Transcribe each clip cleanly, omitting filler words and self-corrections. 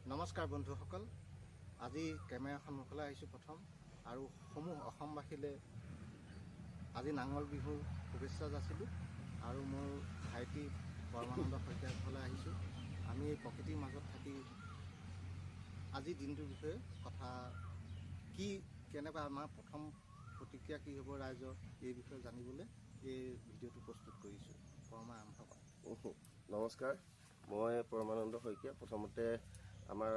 নমস্কাৰ বন্ধুসকল, আজি কেমেৰা সন্মুখলৈ আহিছোঁ প্ৰথম আৰু সমূহ অসমবাসীলৈ আজি নাঙল বিহুৰ শুভেচ্ছা যাচিলোঁ আৰু মোৰ ভাইটি পৰমানন্দ শইকীয়াৰ ঘৰলৈ আহিছোঁ। আমি এই প্ৰকৃতিৰ মাজত থাকি আজিৰ দিনটোৰ বিষয়ে কথা কি কেনেকুৱা আমাৰ প্ৰথম প্ৰতিক্ৰিয়া কি হ'ব ৰাইজৰ এই বিষয়ে জানিবলৈ এই ভিডিঅ'টো প্ৰস্তুত কৰিছোঁ। পৰমা আৰম্ভ কৰা। নমস্কাৰ, মই পৰমানন্দ শইকীয়া। প্ৰথমতে আমাৰ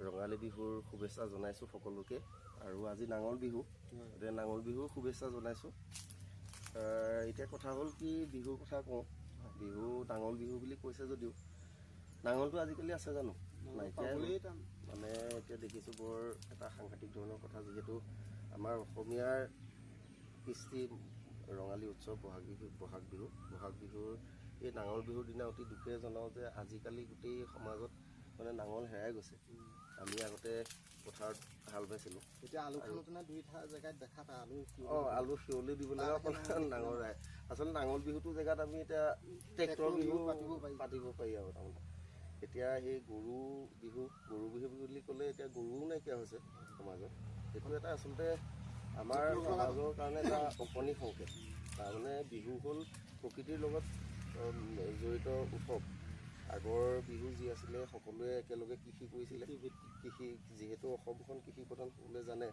ৰঙালী বিহুৰ শুভেচ্ছা জনাইছোঁ সকলোকে আৰু আজি নাঙল বিহু, গতিকে নাঙল বিহুৰ শুভেচ্ছা জনাইছোঁ। এতিয়া কথা হ'ল কি, বিহুৰ কথা কওঁ। বিহু নাঙল বিহু বুলি কৈছে যদিও নাঙলটো আজিকালি আছে জানো? নাইকিয়াই মানে এতিয়া দেখিছোঁ বৰ এটা সাংঘাতিক ধৰণৰ কথা। যিহেতু আমাৰ অসমীয়াৰ কৃষ্টি ৰঙালী উৎসৱ বহাগ বিহুৰ এই নাঙল বিহুৰ দিনা অতি দুখেৰে জনাওঁ যে আজিকালি গোটেই সমাজত মানে নাঙল হেৰাই গৈছে। আমি আগতে পথাৰত হাল বাইছিলোঁ, এতিয়া আলু খানোতেনে দুই জেগাত দেখা পায় আলু শিৱলি দিবলৈ অকণমান ডাঙৰ ৰায়। আচলতে নাঙল বিহুটোৰ জেগাত আমি এতিয়া ট্ৰেক্টৰ বিহু পাতিব পাৰি আৰু তাৰমানে এতিয়া সেই গৰু বিহু বুলি ক'লে এতিয়া গৰুও নাইকিয়া হৈছে সমাজত। সেইটো এটা আচলতে আমাৰ সমাজৰ কাৰণে এটা অকণি সংকেত। তাৰমানে বিহু হ'ল প্ৰকৃতিৰ লগত জড়িত উৎসৱ। আগৰ বিহু যি আছিলে সকলোৱে একেলগে কৃষি কৰিছিলে। কৃষি যিহেতু অসমখন কৃষি প্ৰধান সকলোৱে জানে,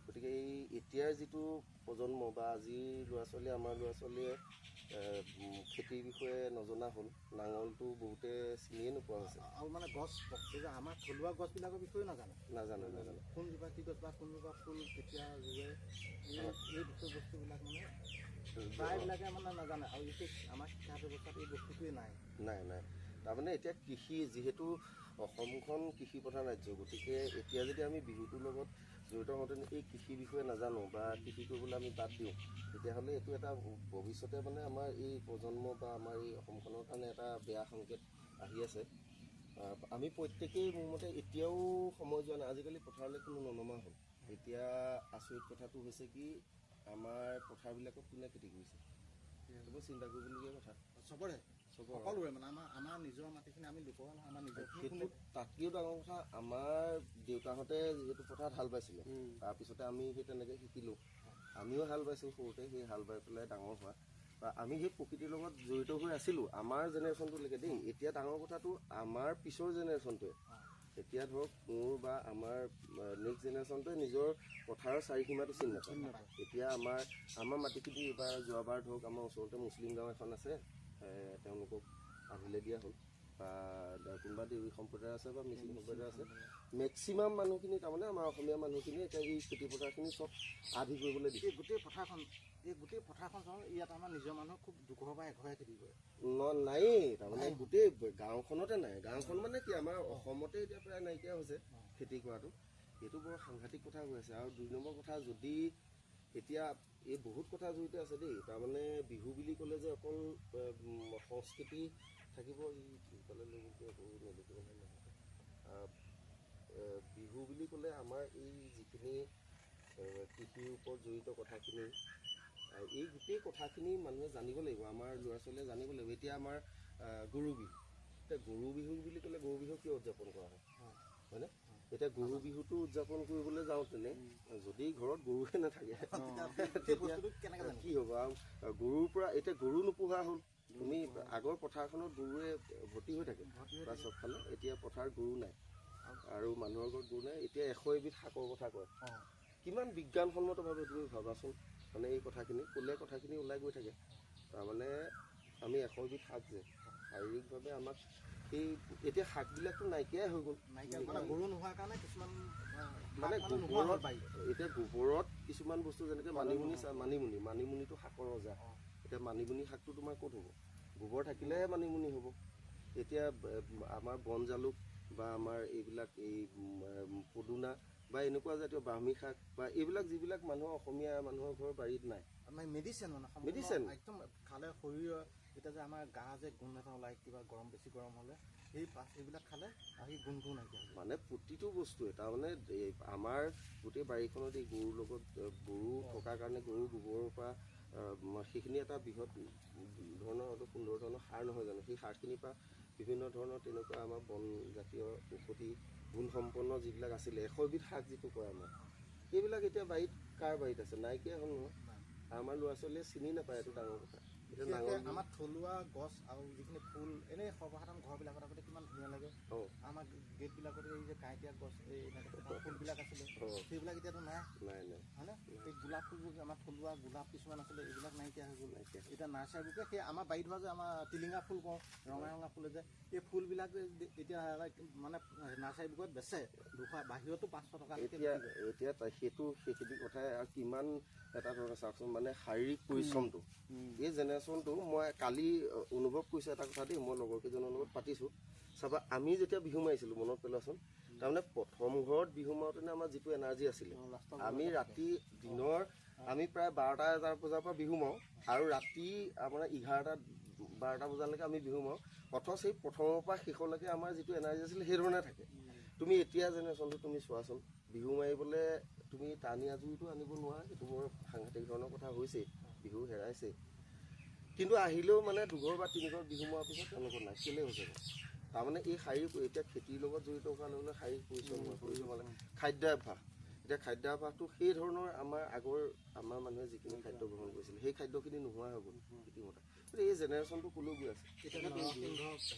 গতিকে এই এতিয়াৰ যিটো প্ৰজন্ম বা আজিৰ ল'ৰা ছোৱালীয়ে আমাৰ ল'ৰা ছোৱালীয়ে খেতিৰ বিষয়ে নজনা হ'ল। নাঙলটো বহুতে চিনিয়ে নোপোৱা হৈছে আৰু মানে গছ আমাৰ থলুৱা গছবিলাকৰ বিষয়ে নাজানে কোনজোপা কি গছ বা কোনজোপা ফুল কেতিয়া ৰুৱে এই বিষয়বস্তুবিলাক মানে প্ৰায়বিলাকে মানে নাজানে আৰু এতিয়া আমাৰ শিক্ষা ব্যৱস্থাত এই বস্তুটোৱেই নাই। তাৰমানে এতিয়া কৃষি যিহেতু অসমখন কৃষি প্ৰধান ৰাজ্য, গতিকে এতিয়া যদি আমি বিহুটোৰ লগত জড়িত হওঁতে এই কৃষিৰ বিষয়ে নাজানো বা কৃষি কৰিবলৈ আমি বাদ দিওঁ, তেতিয়াহ'লে এইটো এটা ভৱিষ্যতে মানে আমাৰ এই প্ৰজন্ম বা আমাৰ এই অসমখনৰ কাৰণে এটা বেয়া সংকেত আহি আছে। আমি প্ৰত্যেকেই মোৰ মতে এতিয়াও সময় যোৱা নাই। আজিকালি পথাৰলৈ কোনো ননমা হ'ল। এতিয়া আচৰিত কথাটো হৈছে কি, আমাৰ পথাৰবিলাকত কোনে খেতি কৰিছে এইবোৰ চিন্তা কৰিবলগীয়া কথা। সকলোৰে মানে আমাৰ নিজৰ মাটিখিনি আমি লোকৰো নহয়, আমাৰ নিজৰ সেইটো তাতকৈও ডাঙৰ কথা। আমাৰ দেউতাহঁতে যিহেতু পথাৰত হাল বাইছিলে, তাৰপিছতে আমি সেই তেনেকৈ শিকিলোঁ। আমিও হাল বাইছোঁ সৰুতে, সেই হাল বাই পেলাই ডাঙৰ হোৱা বা আমি সেই প্ৰকৃতিৰ লগত জড়িত হৈ আছিলোঁ আমাৰ জেনেৰেশ্যনটোলৈকে দেই। এতিয়া ডাঙৰ কথাটো আমাৰ পিছৰ জেনেৰেশ্যনটোৱে, এতিয়া ধৰক মোৰ বা আমাৰ নেক্সট জেনেৰেশ্যনটোৱে নিজৰ পথাৰৰ চাৰিসীমাটো চিনি নাপায়। এতিয়া আমাৰ মাটিখিনি এইবাৰ যোৱাবাৰ ধৰক আমাৰ ওচৰতে মুছলিম গাঁও এখন আছে, তেওঁলোকক আধিলে দিয়া হ'ল বা কোনোবা দেউৰী সম্প্ৰদায় আছে বা মিচিং সম্প্ৰদায় আছে। মেক্সিমাম মানুহখিনি তাৰমানে আমাৰ অসমীয়া মানুহখিনি এতিয়া এই খেতি পথাৰখিনি চব আধি কৰিবলৈ দিছে। এই গোটেই পথাৰখন ইয়াত আমাৰ নিজৰ মানুহ খুব দুঘৰ বা এঘৰে খেতি কৰে নায়েই। তাৰমানে গোটেই গাঁওখনতে নাই। গাঁওখন মানে কি আমাৰ অসমতে এতিয়া প্ৰায় নাইকিয়া হৈছে খেতি কৰাটো। এইটো বৰ সাংঘাতিক কথা হৈ আছে। আৰু দুই নম্বৰ কথা, যদি এতিয়া এই বহুত কথা জড়িত আছে দেই। তাৰমানে বিহু বুলি ক'লে যে অকল সংস্কৃতি থাকিব, বিহু বুলি ক'লে আমাৰ এই যিখিনি কৃষিৰ ওপৰত জড়িত কথাখিনি, এই গোটেই কথাখিনি মানুহে জানিব লাগিব। আমাৰ ল'ৰা ছোৱালীয়ে জানিব লাগিব। এতিয়া আমাৰ গৰু বিহু, এতিয়া গৰু বিহু বুলি ক'লে গৰু বিহু কিয় উদযাপন কৰা হয়নে? এতিয়া গৰু বিহুটো উদযাপন কৰিবলৈ যাওঁতেনে যদি ঘৰত গৰুহে নাথাকে তেতিয়া কি হ'ব? আৰু গৰুৰ পৰা এতিয়া গৰু নোপোহা হ'ল। তুমি আগৰ পথাৰখনত গৰুৱে ভৰ্তি হৈ থাকে বা চবফালে, এতিয়া পথাৰ গৰু নাই আৰু মানুহৰ ঘৰত গৰু নাই। এতিয়া 100 এবিধ শাকৰ কথা কয়। কিমান বিজ্ঞানসন্মতভাৱে তুমি ভাবাচোন, মানে এই কথাখিনি ক'লে কথাখিনি ওলাই গৈ থাকে। তাৰমানে আমি 100 এবিধ শাক যে শাৰীৰিকভাৱে আমাক সেই এতিয়া শাকবিলাকতো নাইকিয়াই হৈ গ'ল। গৰু নোহোৱাৰ কাৰণে কিছুমান মানে এতিয়া গোবৰত কিছুমান বস্তু যেনেকৈ মানিমুনিটো শাকৰ ৰজা। এতিয়া মানিমুনি শাকটো তোমাৰ ক'ত হ'ব? গোবৰ থাকিলেহে মানিমুনি হ'ব। এতিয়া আমাৰ বন জালুক বা আমাৰ এইবিলাক এই পদুনা বা এনেকুৱা জাতীয় ব্ৰাহ্মী শাক বা এইবিলাক যিবিলাক অসমীয়া মানুহৰ ঘৰৰ বাৰীত নাই, মেডিচিন একদম খালে শৰীৰৰ। এতিয়া যে আমাৰ গা যে গোন্ধ এটা ওলায় কিবা বেছি গৰম হ'লে, এইবিলাক খালে সেই গোন্ধটো নাইকিয়া হয়। মানে প্ৰতিটো বস্তুৱে তাৰমানে আমাৰ গোটেই বাৰীখনত এই গৰুৰ লগত গৰু থকাৰ কাৰণে গৰুৰ গোবৰৰ পৰা সেইখিনি এটা বৃহৎ ধৰণৰ সুন্দৰ ধৰণৰ সাৰ নহয় জানো? সেই সাৰখিনিৰ পৰা বিভিন্ন ধৰণৰ তেনেকুৱা আমাৰ বনজাতীয় ঔষধি গুণসম্পন্ন যিবিলাক আছিলে 100 বিধ শাক যিটো কয় আমাৰ, সেইবিলাক এতিয়া বাৰীত কাৰ বাৰীত আছে? নাইকিয়া হ'ল নহয়। আমাৰ ল'ৰা ছোৱালীয়ে চিনি নাপায়, এইটো ডাঙৰ কথা। এতিয়া বিশেষকৈ আমাৰ থলুৱা গছ আৰু যিখিনি ফুল এনেই সৰ্বসাধাৰণ ঘৰবিলাকত আগতে কিমান ধুনীয়া লাগে। আমাৰ গেটবিলাকত এই যে কাঁইটীয়া গছ এই ফুলবিলাক আছিলে, সেইবিলাক এতিয়াতো নাই হয়নে? এই গোলাপ ফুলবোৰ আমাৰ থলুৱা গোলাপ কিছুমান আছিলে, এইবিলাক নাইকিয়া হৈ গ'ল। এতিয়া নাৰ্চাৰীবোৰকে সেই আমাৰ বাৰীত হোৱা যে আমাৰ টিলিঙা ফুল কওঁ, ৰঙা ৰঙা ফুলে যে, এই ফুলবিলাক এতিয়া মানে নাৰ্চাৰীবোৰত বেচে বাহিৰতো 500 টকা। এতিয়া সেইখিনি কথাই আৰু কিমান এটা ধৰণৰ চাওকচোন, মানে শাৰীৰিক পৰিশ্ৰমটো এই জেনেৰেশ্যনটো মই কালি অনুভৱ কৰিছোঁ এটা কথা দেই, মই লগৰ কেইজনৰ লগত পাতিছোঁ। চাবা আমি যেতিয়া বিহু মাৰিছিলোঁ মনত পেলোৱাচোন, তাৰমানে প্ৰথম ঘৰত বিহু মাৰোঁতেনে আমাৰ যিটো এনাৰ্জি আছিলে, আমি ৰাতি দিনৰ আমি প্ৰায় 12-1 বজাৰ পৰা বিহু মাৰোঁ আৰু ৰাতি আপোনাৰ 11-12 বজালৈকে আমি বিহু মাৰোঁ। অথচ সেই প্ৰথমৰ পৰা শেষলৈকে আমাৰ যিটো এনাৰ্জি আছিলে সেই ধৰণে থাকে। তুমি এতিয়া জেনেৰেশ্যনটো তুমি চোৱাচোন, বিহু মাৰিবলৈ তুমি টানি আজুৰিটো আনিব নোৱাৰা, সেইটো বৰ সাংঘাতিক ধৰণৰ কথা হৈছেই, বিহু হেৰাইছে। কিন্তু আহিলেও মানে 2 ঘৰ বা 3 ঘৰ বিহু মৰাৰ পিছত তেওঁলোকৰ নাই। কেলৈ হৈছে? তাৰমানে এই শাৰীৰিক, এতিয়া খেতিৰ লগত জড়িত হোৱাৰ লগে লগে শাৰীৰিক পৰিশ্ৰম মানে খাদ্যাভ্যাস। এতিয়া খাদ্যাভ্যাসটো সেই ধৰণৰ আমাৰ মানুহে যিখিনি খাদ্য গ্ৰহণ কৰিছিলে সেই খাদ্যখিনি নোহোৱা হৈ গ'ল ইতিমধ্যে। এই জেনেৰেশ্যনটো ক'লৈ গৈ আছে?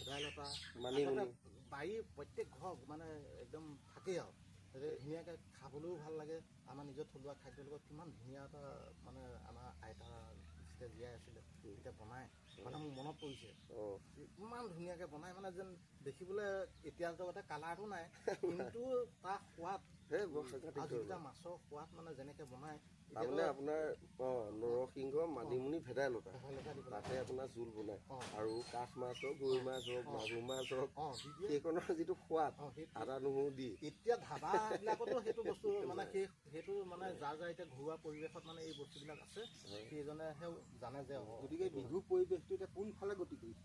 ভেদাইলতা মানিমুনি বাৰীৰ প্ৰত্যেক ঘৰ মানে একদম থাকেই আৰু ধুনীয়াকৈ খাবলৈও ভাল লাগে। আমাৰ নিজৰ থলুৱা খাদ্যৰ লগত কিমান ধুনীয়া এটা মানে আমাৰ আইতা যেতিয়া জীয়াই আছিলে তেতিয়া বনায়, মানে মোৰ মনত পৰিছে ইমান ধুনীয়াকৈ বনায়, মানে যেন দেখিবলৈ এতিয়া লগতে কালাৰটো নাই, কিন্তু তাৰ সোৱাদ যিকেইটা মাছৰ সোৱাদ মানে যেনেকৈ বনায়। তাৰমানে আপোনাৰ নৰসিংহ, মানিমুনি, ভেদাইলতা তাতে আপোনাৰ জোল বনায় আৰু কাঠ মাছ হওক, গৰৈ মাছ হওক, মাগুৰ মাছ হওক, সেইকণৰ যিটো সোৱাদ আদা নহৰু দি এতিয়া ধাবাবিলাকতো সেইটো বস্তু মানে সেইটো মানে যাৰ এতিয়া ঘৰুৱা পৰিৱেশত মানে এই বস্তুবিলাক আছে, সেইজনেহে জানে যে। গতিকে বিহু পৰিৱেশটো এতিয়া কোনফালে গতি কৰিছে?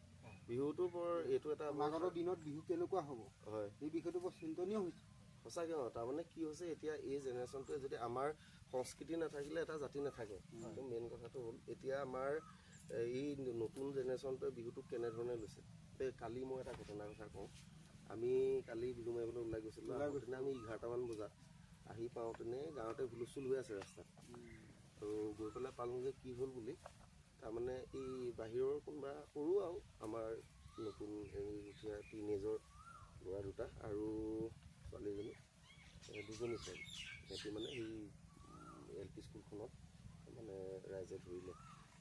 বিহুটো বৰ এইটো এটা আগৰ দিনত বিহু কেনেকুৱা হ'ব, হয় এই বিষয়টো বৰ চিন্তনীয় হৈছে সঁচাকৈ। তাৰমানে কি হৈছে, এতিয়া এই জেনেৰেশ্যনটোৱে যদি আমাৰ সংস্কৃতি নাথাকিলে এটা জাতি নাথাকে। কিন্তু মেইন কথাটো হ'ল এতিয়া আমাৰ এই নতুন জেনেৰেশ্যনটোৱে বিহুটোক কেনেধৰণে লৈছে। কালি মই এটা ঘটনাৰ কথা কওঁ। আমি কালি বিহু মাৰিবলৈ ওলাই গৈছিলোঁ, আহোঁতেনে আমি 11টামান বজাত আহি পাওঁতেনে গাঁৱতে হুলস্থুল হৈ আছে ৰাস্তাত। আৰু গৈ পেলাই পালোঁ যে কি হ'ল বুলি, তাৰমানে এই বাহিৰৰ কোনোবা সৰু আৰু আমাৰ নতুন হেৰি উঠীয়া টিনেজৰ ল'ৰা দুটা আৰু ছোৱালীজনী, 2জনী ছোৱালী, সিহঁতি মানে সেই LP স্কুলখনত মানে ৰাইজে ধৰিলে।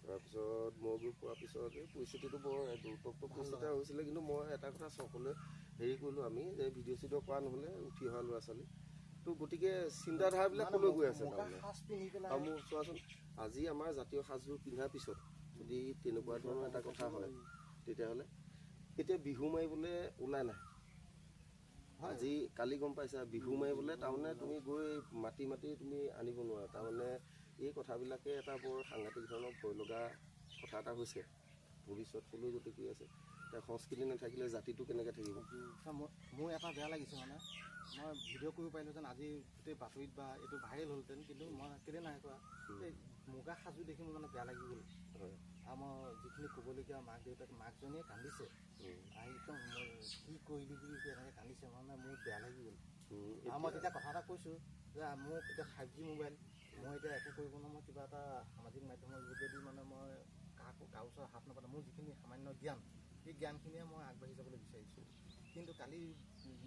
তাৰপিছত মই গৈ পোৱাৰ পিছত এই পৰিস্থিতিটো বৰ দুৰ্তপ্ত পৰিস্থিতি হৈছিলে। কিন্তু মই এটা কথা সকলোৱে হেৰি কৰিলোঁ, আমি যে ভিডিঅ' চিডিঅ' কৰা নহ'লে উঠি অহা ল'ৰা ছোৱালী তো, গতিকে চিন্তাধাৰাবিলাক ক'লৈ গৈ আছে তাৰমানে। আৰু মোৰ চোৱাচোন, আজি আমাৰ জাতীয় সাজযোৰ পিন্ধাৰ পিছত যদি তেনেকুৱা ধৰণৰ এটা কথা হয়, তেতিয়াহ'লে এতিয়া বিহু মাৰিবলৈ ওলাই নাই। আজি কালি গম পাইছা বিহু মাৰিবলৈ, তাৰমানে তুমি গৈ মাতি তুমি আনিব নোৱাৰা। তাৰমানে এই কথাবিলাকে এটা বৰ সাংঘাতিক ধৰণৰ ভয় লগা কথা এটা হৈছে। ভৱিষ্যতলৈ গতি কৰি আছে। এতিয়া সংস্কৃতি নাথাকিলে জাতিটো কেনেকৈ থাকিব? মোৰ এটা বেয়া লাগিছে, মানে মই ভিডিঅ' কৰিব পাৰিলোঁ যেন আজি গোটেই বাতৰিত বা এইটো ভাইৰেল হ'লহেঁতেন, কিন্তু মই কেলৈ নাই কৰা। এই মুগা সাজযোৰ দেখি মোৰ মানে বেয়া লাগি গ'ল। আৰু মই যিখিনি ক'বলগীয়া মাকজনীয়ে কান্দিছে, একদম কি কৰিলি বুলি এনেকৈ কান্দিছে, মানে মোৰ বেয়া লাগি গ'ল। আৰু মই তেতিয়া কথা এটা কৈছোঁ যে মোক এতিয়া 5G মোবাইল, মই এতিয়া একো কৰিব নোৱাৰোঁ। মই কিবা এটা সামাজিক মাধ্যমৰ যোগেদি মানে মই কাৰো ওচৰত হাত নাপাতো। মোৰ যিখিনি সামান্য জ্ঞান, সেই জ্ঞানখিনিয়ে মই আগবাঢ়ি যাবলৈ বিচাৰিছোঁ। কিন্তু কালি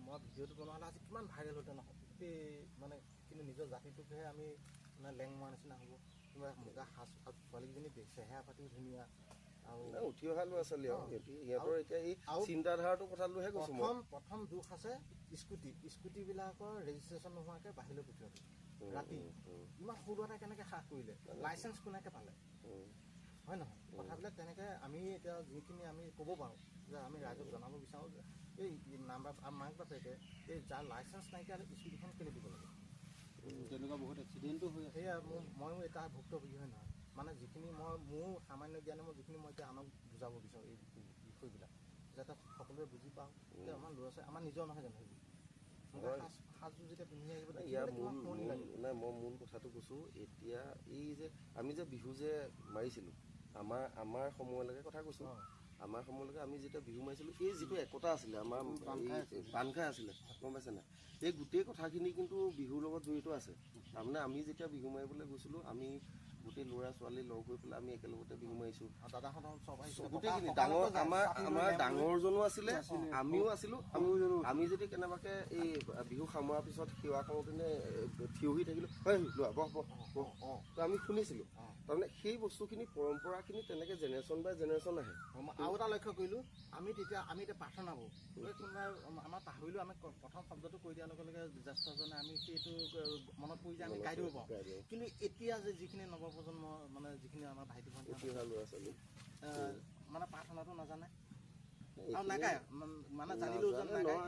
মই ভিডিঅ'টো বনোৱা হ'লে আজি কিমান ভাইৰেল হ'লহেঁতেন গোটেই মানে, কিন্তু নিজৰ জাতিটোকহে আমি মানে লেং মৰা নিচিনা হ'ব। কিবা মুগা সাজ ছোৱালীকেইজনী চেহেৰা পাতিও ধুনীয়া আৰু উঠি অহা ল'ৰা ছোৱালী আৰু সিহঁতৰ এতিয়া এই চিন্তাধাৰাটোৰ কথালৈহে কৈছোঁ। প্ৰথম দুখ আছে স্কুটিবিলাকৰ ৰেজিষ্ট্ৰেশ্যন নোহোৱাকৈ বাহিৰলৈ পঠিওৱাটো ৰাতি। ইমান সৰু এটা কেনেকৈ সাহ কৰিলে, লাইচেঞ্চ কোনেকৈ পালে, হয় নহয়? কথাবিলাক তেনেকৈ আমি এতিয়া যিখিনি আমি ক'ব পাৰোঁ যে আমি ৰাইজক জনাব বিচাৰোঁ যে এই মাক বাপেকে এই যাৰ লাইচেঞ্চ নাইকিয়া স্কুটিখন কেলৈ দিব লাগে? তেনেকুৱা বহুত এক্সিডেণ্টো হৈ আছে। সেয়া ময়ো এটা ভুক্তভোগী হয় নহয়, মানে যিখিনি মোৰ সামান্য জ্ঞানে যিখিনি মই এতিয়া আনক বুজাব বিচাৰোঁ এই বিষয়বিলাক, যাতে সকলোৱে বুজি পাওঁ যে আমাৰ ল'ৰা ছোৱালী আমাৰ নিজৰ নহয় জানো। সাজযোৰ যেতিয়া পিন্ধি আহিব ইয়াৰ মই মূল কথাটো কৈছোঁ। এতিয়া এই যে আমি যে বিহু যে মাৰিছিলোঁ, আমাৰ সময়লৈকে কথা কৈছোঁ, আমাৰ সময়লৈকে আমি যেতিয়া বিহু মাৰিছিলোঁ এই যিটো একতা আছিলে আমাৰ বান্ধ খাই আছিলে গম পাইছে নাই এই গোটেই কথাখিনি কিন্তু বিহুৰ লগত জড়িত আছে তাৰমানে আমি যেতিয়া বিহু মাৰিবলৈ গৈছিলোঁ আমি গোটেই ল'ৰা ছোৱালী লগ হৈ পেলাই আমি একেলগতে বিহু মাৰিছোঁ দাদাহঁতৰ চব আহিছে গোটেইখিনি ডাঙৰ আমাৰ ডাঙৰজনো আছিলে আমিও আছিলোঁ আমি যদি কেনেবাকৈ এই বিহু সামৰাৰ পিছত সেৱা কৰোঁতেনে থিয় হৈ থাকিলোঁ হয় লোৱা বহ বহ বহ তো আমি শুনিছিলোঁ তাৰমানে সেই বস্তুখিনি পৰম্পৰাখিনি তেনেকৈ জেনেৰেশ্যন বাই জেনেৰেশ্যন আহে আৰু এটা লক্ষ্য কৰিলোঁ আমি এতিয়া প্ৰাৰ্থনা কৰোঁ কোনোবাই আমাৰ পাহৰিলোঁ আমি প্ৰথম শব্দটো কৈ দিয়াৰ লগে লগে জ্যেষ্ঠজনে আমি সেইটো মনত পৰি যায় আমি গাই দিব পাৰোঁ কিন্তু এতিয়া যে যিখিনি নৱপ্ৰজন্ম মানে যিখিনি আমাৰ ভাইটি ভণ্টি ল'ৰা ছোৱালী মানে প্ৰাৰ্থনাটো নাজানে আৰু নাগায় মানে জানিলেও যেন নাগায়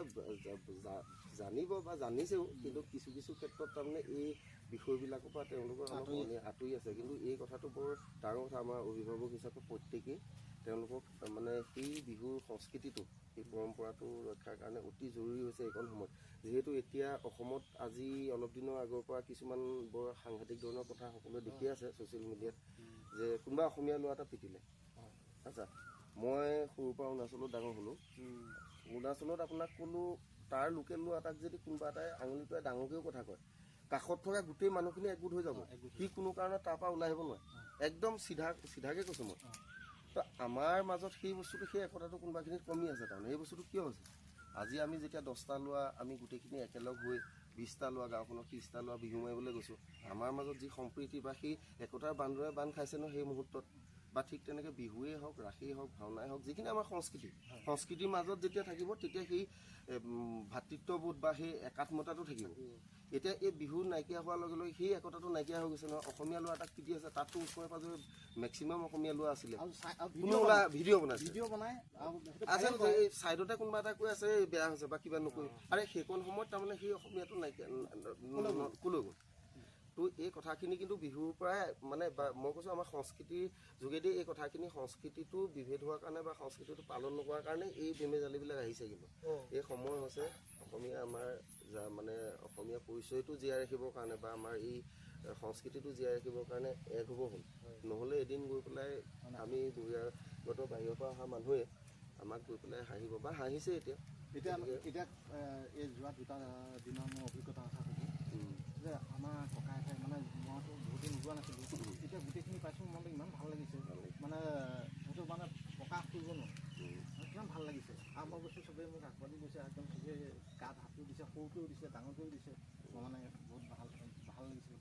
জানিব বা জানিছেও কিন্তু কিছু কিছু ক্ষেত্ৰত তাৰমানে এই বিষয়বিলাকৰ পৰা তেওঁলোকৰ অলপ আঁতৰি আছে কিন্তু এই কথাটো বৰ ডাঙৰ কথা আমাৰ অভিভাৱক হিচাপে প্ৰত্যেকেই তেওঁলোকক মানে সেই বিহুৰ সংস্কৃতিটো সেই পৰম্পৰাটো ৰক্ষাৰ কাৰণে অতি জৰুৰী হৈছে এইকণ সময়ত যিহেতু এতিয়া অসমত আজি অলপ দিনৰ আগৰ পৰা কিছুমান বৰ সাংঘাতিক ধৰণৰ কথা সকলোৱে দেখি আছে ছ'চিয়েল মিডিয়াত যে কোনোবা অসমীয়া ল'ৰা এটা পিটিলে আচ্ছা মই সৰুৰ পৰা অৰুণাচলত ডাঙৰ হ'লোঁ অৰুণাচলত আপোনাক ক'লোঁ তাৰ লোকেল ল'ৰা এটাক যদি কোনোবা এটাই আঙুলিটোৱে ডাঙৰকৈও কথা কয় কাষত থকা গোটেই মানুহখিনি একগোট হৈ যাব সি কোনো কাৰণত তাৰ পৰা ওলাই আহিব নোৱাৰে একদম চিধাকৈ কৈছোঁ মই তো আমাৰ মাজত সেই বস্তুটো সেই একতাটো কোনোবাখিনিত কমি আছে তাৰমানে সেই বস্তুটো কিয় হৈছে আজি আমি যেতিয়া 10টা ল'ৰা আমি গোটেইখিনি একেলগ হৈ 20টা ল'ৰা গাঁওখনত 30টা ল'ৰা বিহু মাৰিবলৈ গৈছোঁ আমাৰ মাজত যি সম্প্ৰীতি বা সেই একতাৰ বান্ধোৰে বান্ধ খাইছে ন সেই মুহূৰ্তত বা ঠিক তেনেকৈ বিহুৱেই হওক ৰাসেই হওক ভাওনাই হওক যিখিনি আমাৰ সংস্কৃতিৰ মাজত যেতিয়া থাকিব তেতিয়া সেই ভাতৃত্ববোধ বা সেই একাত্মতাটো থাকিব এতিয়া এই বিহু নাইকিয়া হোৱাৰ লগে লগে সেই একতাটো নাইকিয়া হৈ গৈছে নহয় অসমীয়া ল'ৰা এটাক পিটি আছে তাততো ওচৰে পাঁজৰে মেক্সিমাম অসমীয়া ল'ৰা আছিলে কোনো ওলা ভিডিঅ' বনাই আছে এই ছাইডতে কোনোবা এটা কৈ আছে বেয়া হৈছে বা কিবা নকৰি আৰে সেইকণ সময়ত তাৰমানে সেই অসমীয়াটো নাইকিয়া ক'লৈ গ'ল তো এই কথাখিনি কিন্তু বিহুৰ পৰাই মানে মই কৈছোঁ আমাৰ সংস্কৃতিৰ যোগেদি এই কথাখিনি সংস্কৃতিটো বিভেদ হোৱাৰ কাৰণে বা সংস্কৃতিটো পালন নকৰাৰ কাৰণে এই বেমেজালিবিলাক আহিছে কিন্তু এই সময় হৈছে অসমীয়া আমাৰ মানে অসমীয়া পৰিচয়টো জীয়াই ৰাখিবৰ কাৰণে বা আমাৰ এই সংস্কৃতিটো জীয়াই ৰাখিবৰ কাৰণে এক হ'ব হ'ল নহ'লে এদিন গৈ পেলাই আমি বহিৰাগত বাহিৰৰ পৰা অহা মানুহে আমাক গৈ পেলাই হাঁহিব বা হাঁহিছে এতিয়া এই যোৱা 2টা দিনৰ মোৰ অভিজ্ঞতা কথা কৈছোঁ যে আমাৰ ককা আইতাই মানে মইতো বহুত দিন যোৱা নাছিলোঁ এতিয়া গোটেইখিনি পাইছোঁ মনটো ইমান ভাল লাগিছে মানে সেইটো মানে প্ৰকাশ কৰিব নোৱাৰোঁ কিমান ভাল লাগিছে আৰু মই কৈছোঁ চবেই মোক আগবাঢ়ি গৈছে একদম চবেই গাত হাতো দিছে সৰুকৈও দিছে ডাঙৰকৈও দিছে মই মানে বহুত ভাল লাগিছে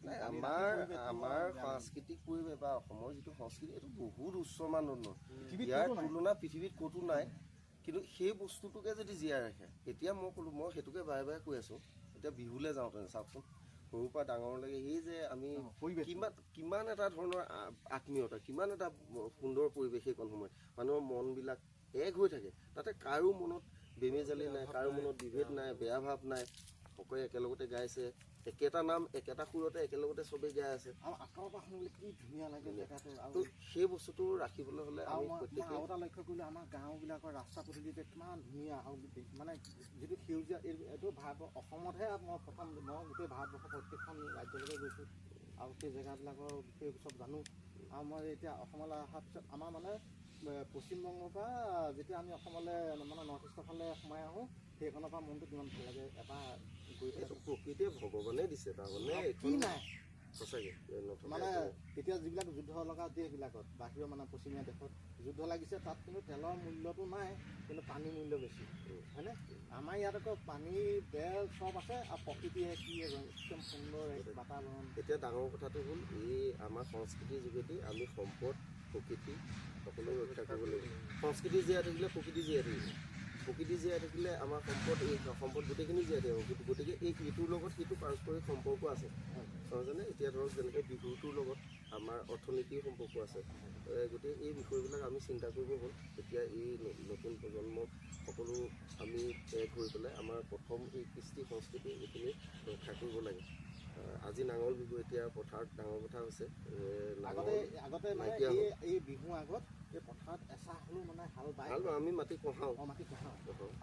আমাৰ সাংস্কৃতিক পৰিৱেশ বা অসমৰ যিটো সংস্কৃতি এইটো বহুত উচ্চ মানদণ্ডৰ ইয়াৰ তুলনা পৃথিৱীত ক'তো নাই কিন্তু সেই বস্তুটোকে যদি জীয়াই ৰাখে এতিয়া মই ক'লোঁ মই সেইটোকে বাৰে বাৰে কৈ আছোঁ এতিয়া বিহুলৈ যাওঁতেনে চাওকচোন সৰুৰ পৰা ডাঙৰলৈকে সেই যে আমি কিমান এটা ধৰণৰ আত্মীয়তা কিমান এটা সুন্দৰ পৰিৱেশ সেইকণ সময়ত মানুহৰ মনবিলাক এক হৈ থাকে তাতে কাৰো মনত বেমেজালি নাই কাৰো মনত বিভেদ নাই বেয়া ভাৱ নাই সকলোৱে একেলগতে গাইছে একেটা নাম একেটা সুৰতে একেলগতে চবেই গাই আছে কি ধুনীয়া লাগে তো সেই বস্তুটো ৰাখিবলৈ হ'লে আমি প্ৰত্যেকে আৰু এটা লক্ষ্য কৰিলোঁ আমাৰ গাঁওবিলাকৰ ৰাস্তা পদূলিতে কিমান ধুনীয়া আৰু মানে যিটো সেউজীয়া এইটো অসমতহে মই গোটেই ভাৰতবৰ্ষৰ প্ৰত্যেকখন ৰাজ্যলৈকে গৈছোঁ আৰু সেই জেগাবিলাকৰ বিষয়ে চব জানো আৰু মই এতিয়া অসমলৈ অহাৰ পিছত আমাৰ মানে পশ্চিমবংগৰ পৰা যেতিয়া আমি অসমলৈ মানে নৰ্থ ইষ্টৰ ফালে সোমাই আহোঁ সেইখনৰ পৰা মনটো কিমান ভাল লাগে এটা গৈ এইটো প্ৰকৃতিয়ে ভগৱানে দিছে তাৰমানে কি নাই সঁচাকৈ মানে এতিয়া যিবিলাক যুদ্ধ লগা দেশবিলাকত বাহিৰৰ মানে পশ্চিমীয়া দেশত যুদ্ধ লাগিছে তাত কিন্তু তেলৰ মূল্যটো নাই কিন্তু পানীৰ মূল্য বেছি হয়নে আমাৰ ইয়াত আকৌ পানী তেল চব আছে আৰু প্ৰকৃতিয়ে কি একদম সুন্দৰ বাতাবৰণ এতিয়া ডাঙৰ কথাটো হ'ল এই আমাৰ সংস্কৃতিৰ যোগেদি আমি সম্পদ প্ৰকৃতি সকলো ৰক্ষা কৰিব লাগিব সংস্কৃতি জীয়াই থাকিলে প্ৰকৃতি জীয়াই থাকিব প্ৰকৃতি জীয়াই থাকিলে আমাৰ সম্পদ গোটেইখিনি জীয়াই থাকিব গতিকে এইটোৰ লগত সেইটো পাৰস্পৰিক সম্পৰ্ক আছে নহয়জানে এতিয়া ধৰক যেনেকৈ বিহুটোৰ লগত আমাৰ অৰ্থনীতিৰ সম্পৰ্ক আছে গতিকে এই বিষয়বিলাক আমি চিন্তা কৰিব হ'ল এতিয়া এই নতুন প্ৰজন্মক সকলো আমি এক হৈ পেলাই আমাৰ প্ৰথম এই কৃষ্টি সংস্কৃতি এইখিনি ৰক্ষা কৰিব লাগে আজি নাঙল বিহু এতিয়া পথাৰত ডাঙৰ কথা হৈছে আগতে এই বিহু আগত এই পথাৰত এচাহ হ'লেও মানে হাল বাই আমি মাটি কঢ়াওঁ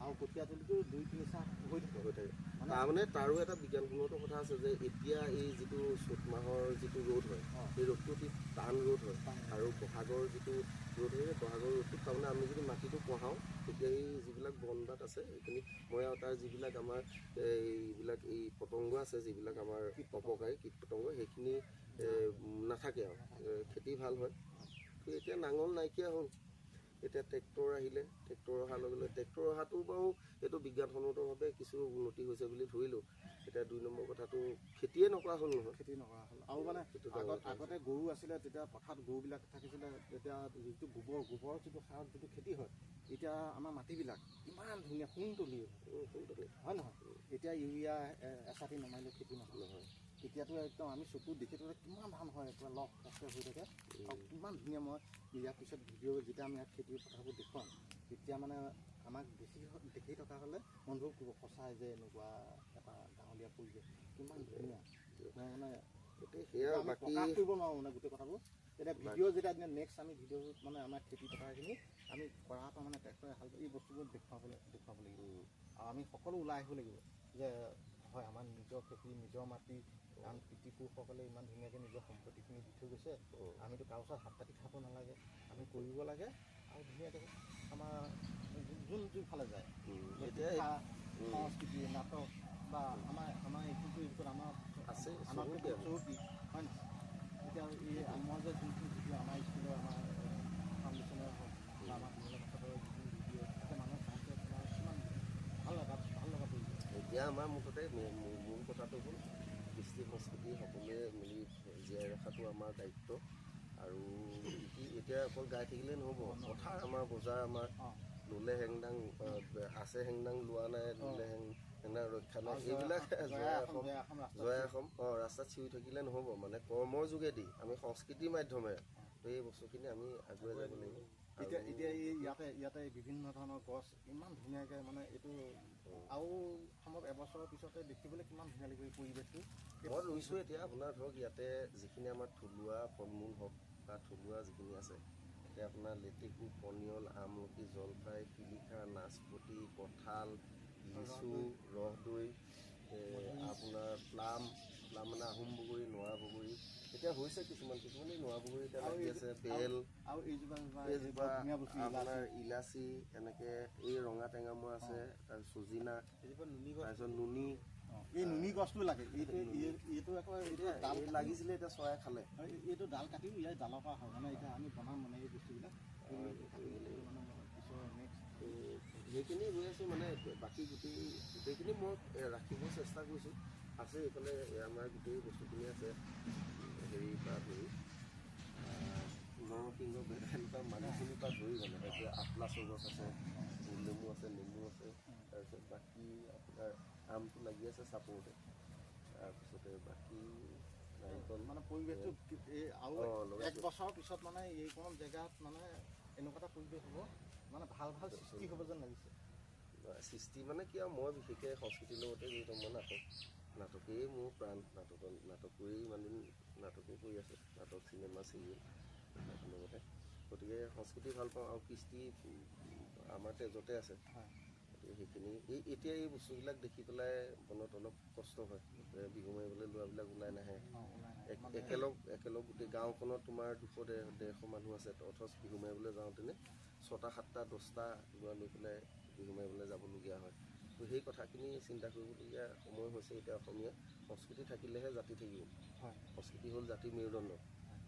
আৰু কঠীয়া তুলিটো 2-3 চাহ হৈ থাকে মানে তাৰমানে তাৰো এটা বিজ্ঞানসন্মত কথা আছে যে এতিয়া এই যিটো চ'ত মাহৰ যিটো ৰ'দ হয় সেই ৰ'দটো অতি টান ৰ'দ হয় আৰু বহাগৰ যিটো ৰ'দ হয় সেই বহাগৰ ৰ'দটোত তাৰমানে আমি যদি মাটিটো কঢ়াওঁ তেতিয়া এই যিবিলাক বনবাত আছে সেইখিনি মই আৰু তাৰ যিবিলাক আমাৰ এইবিলাক এই পতংগ আছে যিবিলাক আমাৰ অপকাৰী কীট পতংগ সেইখিনি নাথাকে আৰু খেতি ভাল হয়। তো এতিয়া নাঙল নাইকিয়া হ'ল, এতিয়া ট্ৰেক্টৰ আহিলে, ট্ৰেক্টৰ অহাৰ লগে লগে ট্ৰেক্টৰ অহাটো বাৰু এইটো বিজ্ঞানসন্মতভাৱে কিছু উন্নতি হৈছে বুলি ধৰিলোঁ। এতিয়া 2 নম্বৰ কথাটো খেতিয়ে নকৰা হ'ল নহয়, খেতি নকৰা হ'ল আৰু মানে আগতে গৰু আছিলে তেতিয়া পথাৰত গৰুবিলাক থাকিছিলে, তেতিয়া যিটো গোবৰ যিটো সাৰত যিটো খেতি হয় এতিয়া আমাৰ মাটিবিলাক ইমান ধুনীয়া সোণতলীয়া হয় নহয়। এতিয়া ইউৰিয়া এচাটি নমাৰিলেও খেতি নহয়। এতিয়াতো একদম আমি চকুত দেখি থ'লে কিমান ধান হয়, একেবাৰে লহ পহকৈ হৈ থাকে আৰু কিমান ধুনীয়া। মই ইয়াৰ পিছত ভিডিঅ' যেতিয়া আমি ইয়াত খেতিৰ পথাৰবোৰ দেখুৱাম তেতিয়া মানে আমাক দেখি থকা হ'লে মনবোৰ ক'ব সঁচাই যে এনেকুৱা এটা গাঁৱলীয়া পৰিৱেশ কিমান ধুনীয়া। মই মানে সেয়া আমি বাকী প্ৰকাশ কৰিব নোৱাৰোঁ মানে গোটেই কথাবোৰ। তেতিয়া ভিডিঅ' যেতিয়া নেক্সট আমি ভিডিঅ'ত মানে আমাৰ খেতি পথাৰখিনি আমি কৰাৰ পৰা মানে ট্ৰেক্টৰে হাল এই বস্তুবোৰ দেখুৱাব লাগিব আৰু আমি সকলো ওলাই আহিব লাগিব যে হয় আমাৰ নিজৰ খেতি নিজৰ মাটি, কাৰণ পিতৃপুৰুষসকলে ইমান ধুনীয়াকৈ নিজৰ সম্পত্তিখিনি দি থৈ গৈছে। আমিতো কাৰো ওচৰত হাত পাতি খাব নালাগে, আমি কৰিব লাগে আৰু ধুনীয়াকৈ আমাৰ যোনফালে যায় শিক্ষা সংস্কৃতি নাটক বা আমাৰ এইটোত আমাৰ আছে চহকী হয় নহয়। এতিয়া এই মই যে যোনখিনি ভিডিঅ' আমাৰ স্কুলৰ আমাৰ ফাউণ্ডেশ্যনৰ হওক বা আমাৰ বিমলা মাষ্টৰৰ যিখিনি ভিডিঅ' এতিয়া মানুহে চাওঁতে তোমাৰ কিমান ভাল লগা পৰিৱেশ। এতিয়া আমাৰ মুঠতে মূল কথাটো হ'ল কৃষ্টি সংস্কৃতি সকলোৱে মিলি জীয়াই ৰখাটো আমাৰ দায়িত্ব। আৰু এতিয়া অকল গাই থাকিলে নহ'ব, পথাৰ আমাৰ বজাৰ আমাৰ লোলে হেংদাং আছে, হেংদাং লোৱা নাই, লোলে হেংদাং ৰক্ষা নাই, এইবিলাক জয় অসম ৰাস্তাত চিঞৰি থাকিলে নহ'ব। মানে কৰ্মৰ যোগেদি আমি সংস্কৃতিৰ মাধ্যমেৰে তো এই বস্তুখিনি আমি আগুৱাই যাব লাগিব। এতিয়া এই ইয়াতে বিভিন্ন ধৰণৰ গছ ইমান ধুনীয়াকৈ মানে এইটো আৰু সম্ভৱ এবছৰৰ পিছতে দেখিবলৈ কিমান ধুনীয়া লাগিব এই পৰিৱেশটো। মই ৰুইছোঁ এতিয়া আপোনাৰ ধৰক ইয়াতে যিখিনি আমাৰ থলুৱা ফল মূল হওক বা থলুৱা যিখিনি আছে, এতিয়া আপোনাৰ লেটেকু, পনিয়ল, আমলখি, জলফাই, শিলিখা, নাচপতি, কঁঠাল, লিচু, ৰসদৈ, আপোনাৰ প্লাম মানে আহোম বগৰী, নৰা বগৰী এতিয়া হৈছে কিছুমানে নৰা বগৰী এতিয়া লাগি আছে, বেল আৰু এইজোপা আপোনাৰ ইলাচি, এনেকৈ এই ৰঙা টেঙামৰা আছে, তাৰপিছত চজিনা, তাৰপিছত নুনি। এই নুনি গছটো লাগে, এইটো আকৌ ডাল লাগিছিলে এতিয়া চৰাই খালে। এইটো ডাল কাটিও ইয়াৰ ডালৰ পৰা হয় মানে এতিয়া আমি বনাম মানে এই বস্তুবিলাক মানে পিছৰ নেক্সট সেইখিনি গৈ আছোঁ মানে বাকী গোটেইখিনি মই ৰাখিব চেষ্টা কৰিছোঁ। আছে এইফালে আমাৰ গোটেই বস্তুখিনি আছে, হেৰিৰ পৰা ধৰি নৰসিংহ, ভেদাইলতা, মানিখিনিৰ পৰা ধৰি মানে এতিয়া আটলাছৰ গছ আছে, গোল নেমু আছে, নেমু আছে, তাৰপিছত বাকী আপোনাৰ আমটো লাগি আছে চাপৰতে, তাৰপিছতে বাকী নাৰিকল মানে পৰিৱেশটো আৰু 1 বছৰৰ পিছত মানে এইকণ জেগাত মানে এনেকুৱা এটা পৰিৱেশ হ'ব মানে ভাল সৃষ্টি হ'ব যেন লাগিছে। সৃষ্টি মানে কি আৰু মই বিশেষকৈ সংস্কৃতিৰ লগতে জড়িত। মই নাটকেই মোৰ প্ৰাণ, নাটক কৰিয়ে ইমান দিন নাটকেই কৰি আছোঁ, নাটক চিনেমা চিৰিয়েল লগতে। গতিকে সংস্কৃতি ভাল পাওঁ আৰু কৃষ্টি আমাৰ তেজতে আছে। গতিকে সেইখিনি এতিয়া এই বস্তুবিলাক দেখি পেলাই মনত অলপ কষ্ট হয়। বিহু মাৰিবলৈ লোৱাবিলাক ওলাই নাহে, একেলগ গোটেই গাঁওখনত তোমাৰ 200-150 মানুহ আছে, অথচ বিহু মাৰিবলৈ যাওঁতেনে 6টা 7টা 10টা লোৱা লৈ পেলাই বিহু মাৰিবলৈ যাবলগীয়া হয়। তো সেই কথাখিনি চিন্তা কৰিবলগীয়া সময় হৈছে। এতিয়া অসমীয়া সংস্কৃতি থাকিলেহে জাতি থাকিব, সংস্কৃতি হ'ল জাতিৰ মেৰুদণ্ড।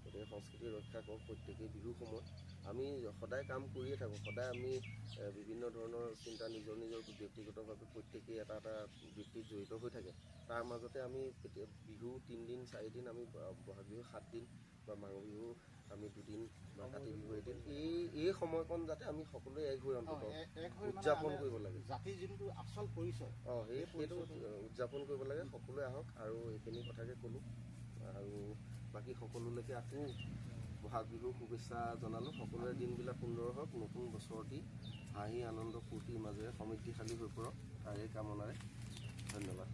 গতিকে সংস্কৃতি ৰক্ষা কৰক প্ৰত্যেকেই। বিহুৰ সময়ত আমি সদায় কাম কৰিয়ে থাকোঁ, সদায় আমি বিভিন্ন ধৰণৰ চিন্তা নিজৰ ব্যক্তিগতভাৱে প্ৰত্যেকেই এটা বৃত্তিত জড়িত হৈ থাকে। তাৰ মাজতে আমি বিহু 3 দিন 4 দিন, আমি বহাগ বিহু 7 দিন বা মাঘ বিহু আমি 2 দিন বা কাতি বিহু 1 দিন, এই সময়কণ যাতে আমি সকলোৱে এক হৈ অন্তত উদযাপন কৰিব লাগে। জাতিৰ যোনটো আচল পৰিচয় সেইটো উদযাপন কৰিব লাগে। সকলোৱে আহক আৰু এইখিনি কথাকে ক'লোঁ আৰু বাকী সকলোলৈকে আকৌ বহাগ বিহুৰ শুভেচ্ছা জনালোঁ। সকলোৰে দিনবিলাক সুন্দৰ হওক, নতুন বছৰটি হাঁহি আনন্দ ফূৰ্তিৰ মাজেৰে সমৃদ্ধিশালী হৈ পৰক, তাৰে কামনাৰে ধন্যবাদ।